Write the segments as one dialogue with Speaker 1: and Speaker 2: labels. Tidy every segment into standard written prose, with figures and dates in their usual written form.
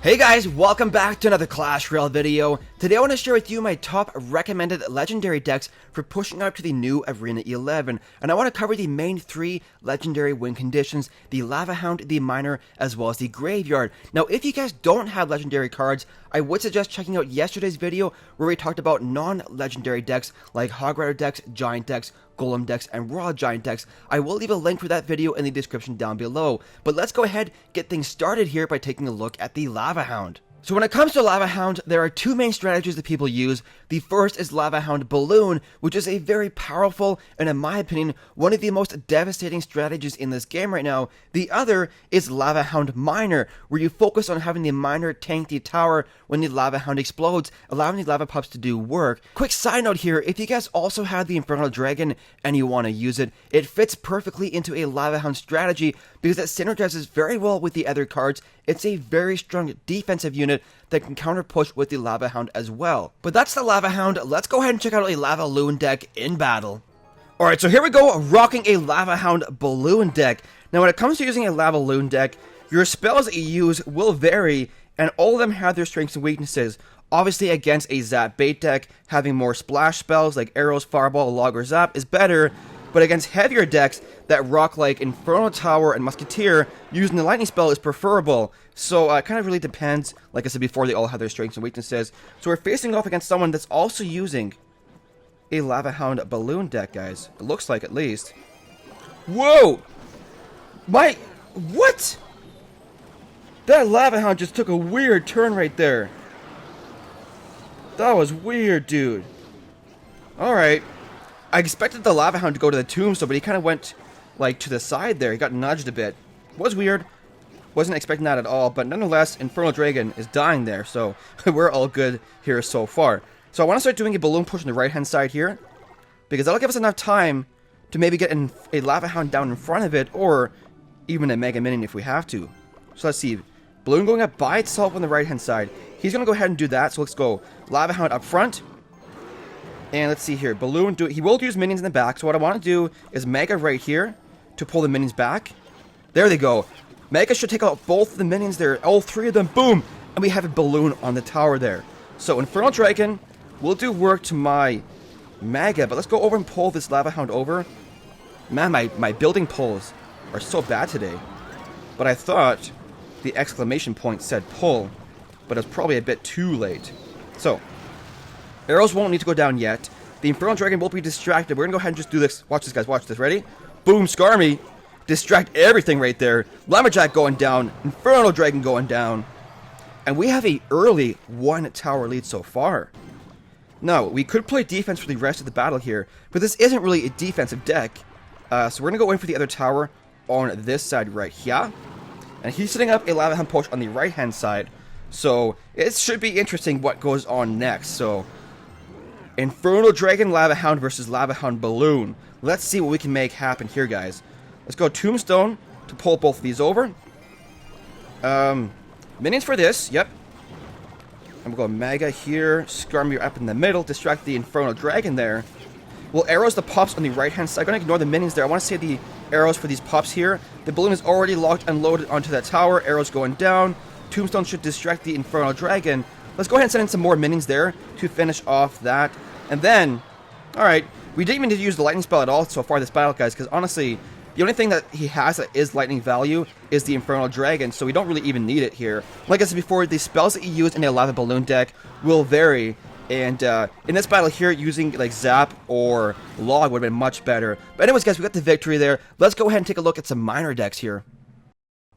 Speaker 1: Hey guys, welcome back to another Clash Royale video. Today I want to share with you my top recommended legendary decks for pushing up to the new Arena 11. And I want to cover the main 3 legendary win conditions, the Lava Hound, the Miner, as well as the Graveyard. Now if you guys don't have legendary cards, I would suggest checking out yesterday's video where we talked about non-legendary decks like Hog Rider decks, Giant decks, Golem decks, and Raw Giant decks. I will leave a link for that video in the description down below. But let's go ahead, get things started here by taking a look at the Lava Hound. So when it comes to Lava Hound, there are 2 main strategies that people use. The first is Lava Hound Balloon, which is a very powerful, and in my opinion, one of the most devastating strategies in this game right now. The other is Lava Hound Miner, where you focus on having the Miner tank the tower when the Lava Hound explodes, allowing the Lava Pups to do work. Quick side note here, if you guys also have the Infernal Dragon and you want to use it, it fits perfectly into a Lava Hound strategy because it synergizes very well with the other cards. It's a very strong defensive unit that can counter push with the Lava Hound as well. But that's the Lava Hound. Let's go ahead and check out a Lava Loon deck in battle. Alright, so here we go, rocking a Lava Hound Balloon deck. Now when it comes to using a Lava Loon deck, your spells that you use will vary, and all of them have their strengths and weaknesses. Obviously against a Zap bait deck, having more splash spells like Arrows, Fireball, Log, or Zap is better. But against heavier decks that rock like Infernal Tower and Musketeer, using the Lightning spell is preferable. So it kind of really depends. Like I said before, they all have their strengths and weaknesses. So we're facing off against someone that's also using a Lava Hound Balloon deck, guys. It looks like, at least. Whoa! What? That Lava Hound just took a weird turn right there. That was weird, dude. Alright. I expected the Lava Hound to go to the tombstone, but he kind of went, like, to the side there. He got nudged a bit. Was weird. Wasn't expecting that at all, but nonetheless, Infernal Dragon is dying there, so we're all good here so far. So I want to start doing a balloon push on the right-hand side here, because that'll give us enough time to maybe get a Lava Hound down in front of it, or even a Mega Minion if we have to. So let's see. Balloon going up by itself on the right-hand side. He's going to go ahead and do that, so let's go Lava Hound up front. And let's see here, Balloon, he will use minions in the back, so what I want to do is Mega right here to pull the minions back. There they go. Mega should take out both the minions there, all 3 of them, boom! And we have a Balloon on the tower there. So Infernal Dragon will do work to my Mega, but let's go over and pull this Lava Hound over. Man, my building pulls are so bad today. But I thought the exclamation point said pull, but it's probably a bit too late. So Arrows won't need to go down yet. The Infernal Dragon will be distracted. We're going to go ahead and just do this. Watch this, guys. Watch this. Ready? Boom, Skarmy. Distract everything right there. Lumberjack going down. Infernal Dragon going down. And we have a early 1 tower lead so far. Now, we could play defense for the rest of the battle here, but this isn't really a defensive deck. So we're going to go in for the other tower on this side right here. And he's setting up a Lava Hound push on the right-hand side. So it should be interesting what goes on next. So Infernal Dragon Lava Hound versus Lava Hound Balloon. Let's see what we can make happen here, guys. Let's go Tombstone to pull both of these over. Minions for this, yep. I'm going to go Mega here. Skarmy up in the middle. Distract the Infernal Dragon there. We'll arrows the pups on the right-hand side. I'm going to ignore the minions there. I want to save the arrows for these pups here. The balloon is already locked and loaded onto that tower. Arrows going down. Tombstone should distract the Infernal Dragon. Let's go ahead and send in some more minions there to finish off that. And then, alright, we didn't even need to use the lightning spell at all so far this battle, guys, because honestly, the only thing that he has that is lightning value is the Infernal Dragon, so we don't really even need it here. Like I said before, the spells that you use in a Lava Balloon deck will vary, and in this battle here, using like Zap or Log would have been much better. But anyways, guys, we got the victory there. Let's go ahead and take a look at some minor decks here.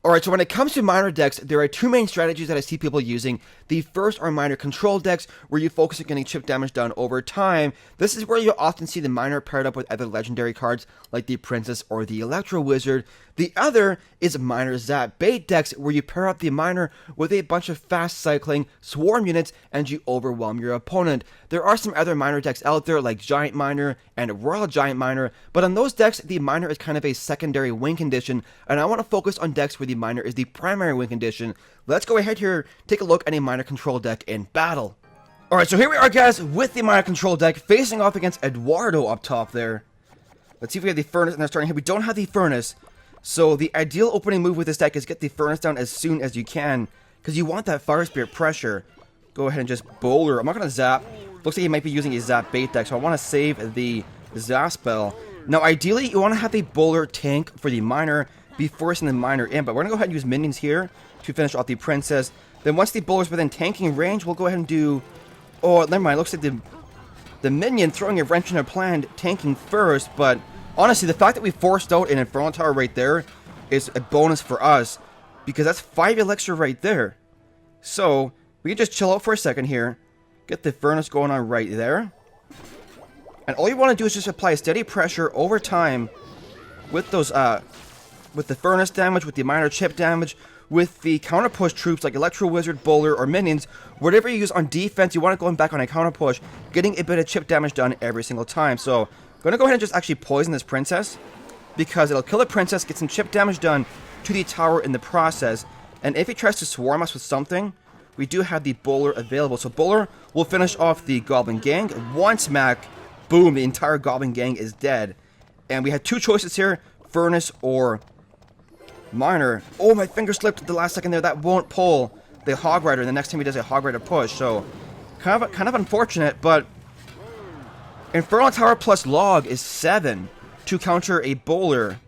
Speaker 1: Alright, so when it comes to minor decks, there are 2 main strategies that I see people using. The first are minor control decks, where you focus on getting chip damage down over time. This is where you'll often see the minor paired up with other legendary cards, like the Princess or the Electro Wizard. The other is minor Zap bait decks, where you pair up the minor with a bunch of fast cycling swarm units, and you overwhelm your opponent. There are some other minor decks out there, like Giant Miner and Royal Giant Miner, but on those decks, the minor is kind of a secondary win condition, and I want to focus on decks where the minor is the primary win condition. Let's go ahead here, take a look at a minor control deck in battle. Alright, so here we are, guys, with the Miner control deck, facing off against Eduardo up top there. Let's see if we have the Furnace, and they're starting here. We don't have the Furnace, so the ideal opening move with this deck is get the Furnace down as soon as you can, because you want that Fire Spirit pressure. Go ahead and just Bowler. I'm not going to Zap. Looks like he might be using a Zap bait deck, so I want to save the Zap spell. Now, ideally, you want to have the Bowler tank for the Miner before sending the Miner in, but we're going to go ahead and use minions here to finish off the Princess. Then once the Bowler's within tanking range, we'll go ahead and do... Oh, never mind. It looks like the minion throwing a wrench in our plan, tanking first, but honestly, the fact that we forced out an Infernal Tower right there is a bonus for us, because that's 5 elixir right there. So, we can just chill out for a second here, get the Furnace going on right there, and all you want to do is just apply steady pressure over time with those, with the Furnace damage, with the Miner chip damage, with the counter push troops like Electro Wizard, Bowler, or minions. Whatever you use on defense, you want to go back on a counter push, getting a bit of chip damage done every single time. So, I'm going to go ahead and just actually poison this Princess, because it'll kill the Princess, get some chip damage done to the tower in the process, and if he tries to swarm us with something, we do have the Bowler available. So Bowler will finish off the Goblin Gang. One smack, boom, the entire Goblin Gang is dead. And we had two choices here, Furnace or Miner. Oh, my finger slipped at the last second there. That won't pull the Hog Rider the next time he does a Hog Rider push. So, kind of unfortunate, but Infernal Tower plus Log is 7 to counter a Bowler. And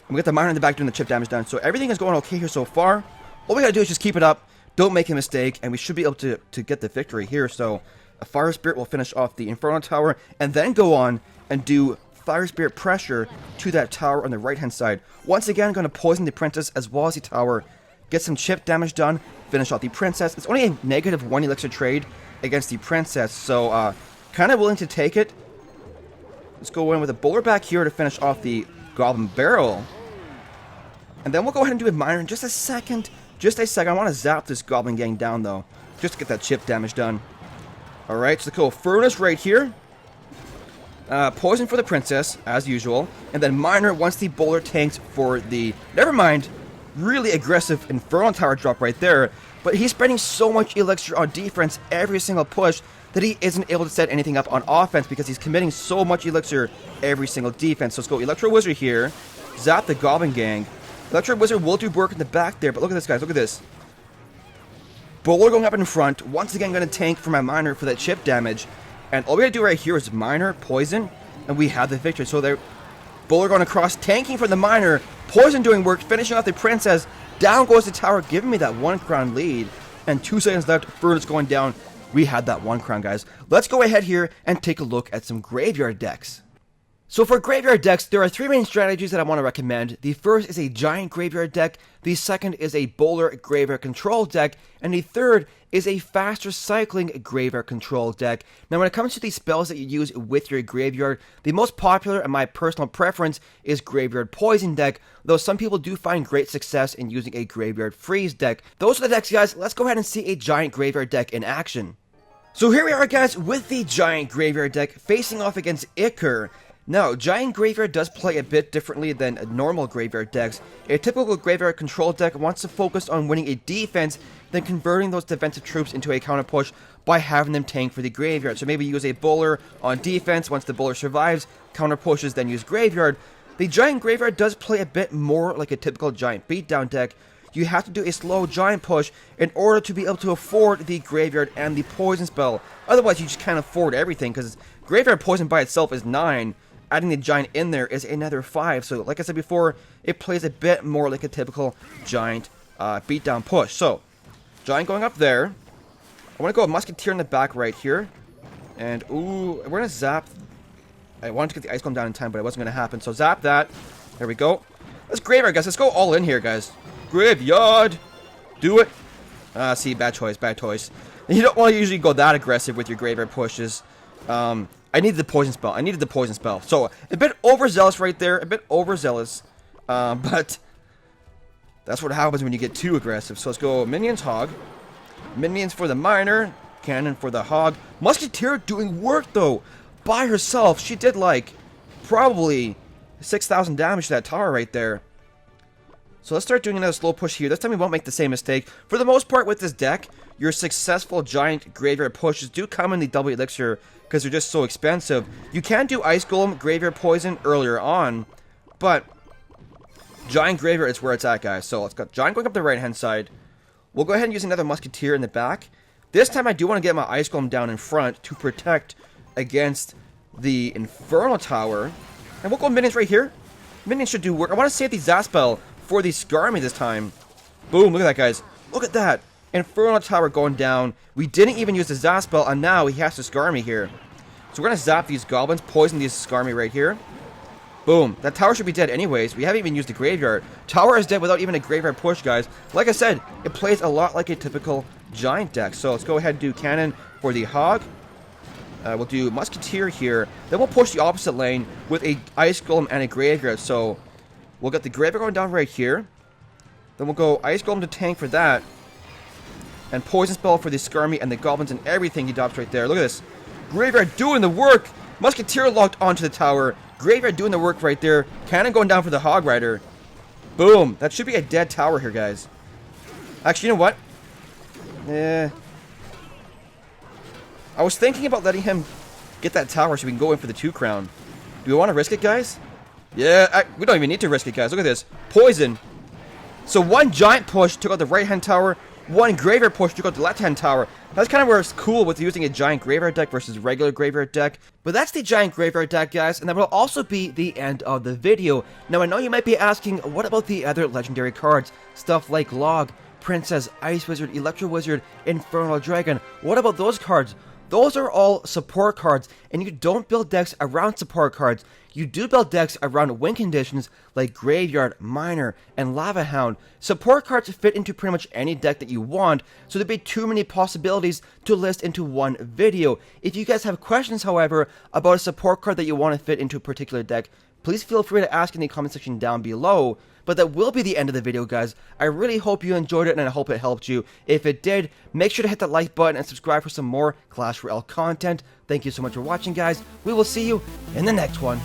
Speaker 1: we got the Miner in the back doing the chip damage down. So everything is going okay here so far. All we gotta do is just keep it up, don't make a mistake, and we should be able to get the victory here. So a Fire Spirit will finish off the Infernal Tower, and then go on and do Fire Spirit pressure to that tower on the right hand side. Once again, going to poison the Princess as well as the tower, get some chip damage done, finish off the Princess. It's only a -1 elixir trade against the Princess, so kind of willing to take it. Let's go in with a Bowler back here to finish off the Goblin Barrel. And then we'll go ahead and do a Miner in just a second. Just a second. I want to zap this Goblin Gang down, though, just to get that chip damage done. Alright, so cool. Furnace right here. Poison for the Princess, as usual. And then Miner once the Bowler tanks for the... Never mind. Really aggressive Infernal Tower drop right there. But he's spending so much elixir on defense every single push that he isn't able to set anything up on offense, because he's committing so much elixir every single defense. So let's go Electro Wizard here. Zap the Goblin Gang. Electro Wizard will do work in the back there, but look at this, guys. Look at this. Bowler going up in front. Once again, going to tank for my Miner for that chip damage. And all we gotta do right here is Miner, Poison, and we have the victory. So they're Bowler going across, tanking for the Miner, Poison doing work, finishing off the Princess. Down goes the tower, giving me that 1 crown lead. And 2 seconds left, Furnace going down. We had that 1 crown, guys. Let's go ahead here and take a look at some graveyard decks. So for graveyard decks, there are 3 main strategies that I want to recommend. The first is a giant graveyard deck, the second is a Bowler graveyard control deck, and the third is a faster cycling graveyard control deck. Now when it comes to the spells that you use with your graveyard, the most popular and my personal preference is Graveyard Poison deck, though some people do find great success in using a Graveyard Freeze deck. Those are the decks, guys. Let's go ahead and see a giant graveyard deck in action. So here we are, guys, with the giant graveyard deck facing off against Iker. Now, Giant Graveyard does play a bit differently than normal graveyard decks. A typical graveyard control deck wants to focus on winning a defense, then converting those defensive troops into a counter push by having them tank for the graveyard. So maybe use a Bowler on defense. Once the Bowler survives, counter pushes, then use Graveyard. The Giant Graveyard does play a bit more like a typical Giant Beatdown deck. You have to do a slow Giant push in order to be able to afford the Graveyard and the Poison spell. Otherwise, you just can't afford everything, because Graveyard Poison by itself is 9. Adding the Giant in there is another 5. So, like I said before, it plays a bit more like a typical Giant beatdown push. So, Giant going up there. I want to go with Musketeer in the back right here. And, ooh, we're going to zap. I wanted to get the Ice Golem down in time, but it wasn't going to happen. So, zap that. There we go. Let's Graveyard, guys. Let's go all in here, guys. Graveyard. Do it. See, bad choice, bad choice. You don't want to usually go that aggressive with your Graveyard pushes. I needed the Poison spell. I needed the Poison spell. So, a bit overzealous right there. A bit overzealous. But that's what happens when you get too aggressive. So, let's go Minions, Hog. Minions for the Miner. Cannon for the Hog. Musketeer doing work, though. By herself. She did, like, probably 6,000 damage to that tower right there. So, let's start doing another slow push here. This time we won't make the same mistake. For the most part with this deck, your successful giant graveyard pushes do come in the double elixir because they're just so expensive. You can do Ice Golem Graveyard Poison earlier on, but Giant Graveyard is where it's at, guys. So let's go Giant going up the right-hand side. We'll go ahead and use another Musketeer in the back. This time I do want to get my Ice Golem down in front to protect against the Infernal Tower. And we'll go minions right here. Minions should do work. I want to save the Zaspel for the Skarmy this time. Boom, look at that, guys. Look at that. Infernal Tower going down. We didn't even use the Zaspel, and now he has to Skarmy here. So we're going to zap these goblins, poison these Skarmy right here. Boom. That tower should be dead anyways. We haven't even used the graveyard. Tower is dead without even a graveyard push, guys. Like I said, it plays a lot like a typical giant deck. So let's go ahead and do cannon for the Hog. We'll do Musketeer here. Then we'll push the opposite lane with a Ice Golem and a Graveyard. So we'll get the Graveyard going down right here. Then we'll go Ice Golem to tank for that. And Poison Spell for the Skarmy and the Goblins and everything he drops right there. Look at this. Graveyard doing the work. Musketeer locked onto the tower. Graveyard doing the work right there. Cannon going down for the Hog Rider. Boom. That should be a dead tower here, guys. Actually, you know what? I was thinking about letting him get that tower so we can go in for the 2 crown. Do we want to risk it, guys? Yeah, we don't even need to risk it, guys. Look at this. Poison. So one giant push took out the right-hand tower. One graveyard push took out the left-hand tower. That's kind of where it's cool with using a giant graveyard deck versus regular graveyard deck. But that's the giant graveyard deck, guys, and that will also be the end of the video. Now, I know you might be asking, what about the other legendary cards? Stuff like Log, Princess, Ice Wizard, Electro Wizard, Infernal Dragon. What about those cards? Those are all support cards, and you don't build decks around support cards. You do build decks around win conditions like Graveyard, Miner, and Lava Hound. Support cards fit into pretty much any deck that you want, so there'd be too many possibilities to list into one video. If you guys have questions, however, about a support card that you want to fit into a particular deck, please feel free to ask in the comment section down below. But that will be the end of the video, guys. I really hope you enjoyed it, and I hope it helped you. If it did, make sure to hit that like button and subscribe for some more Clash Royale content. Thank you so much for watching, guys. We will see you in the next one.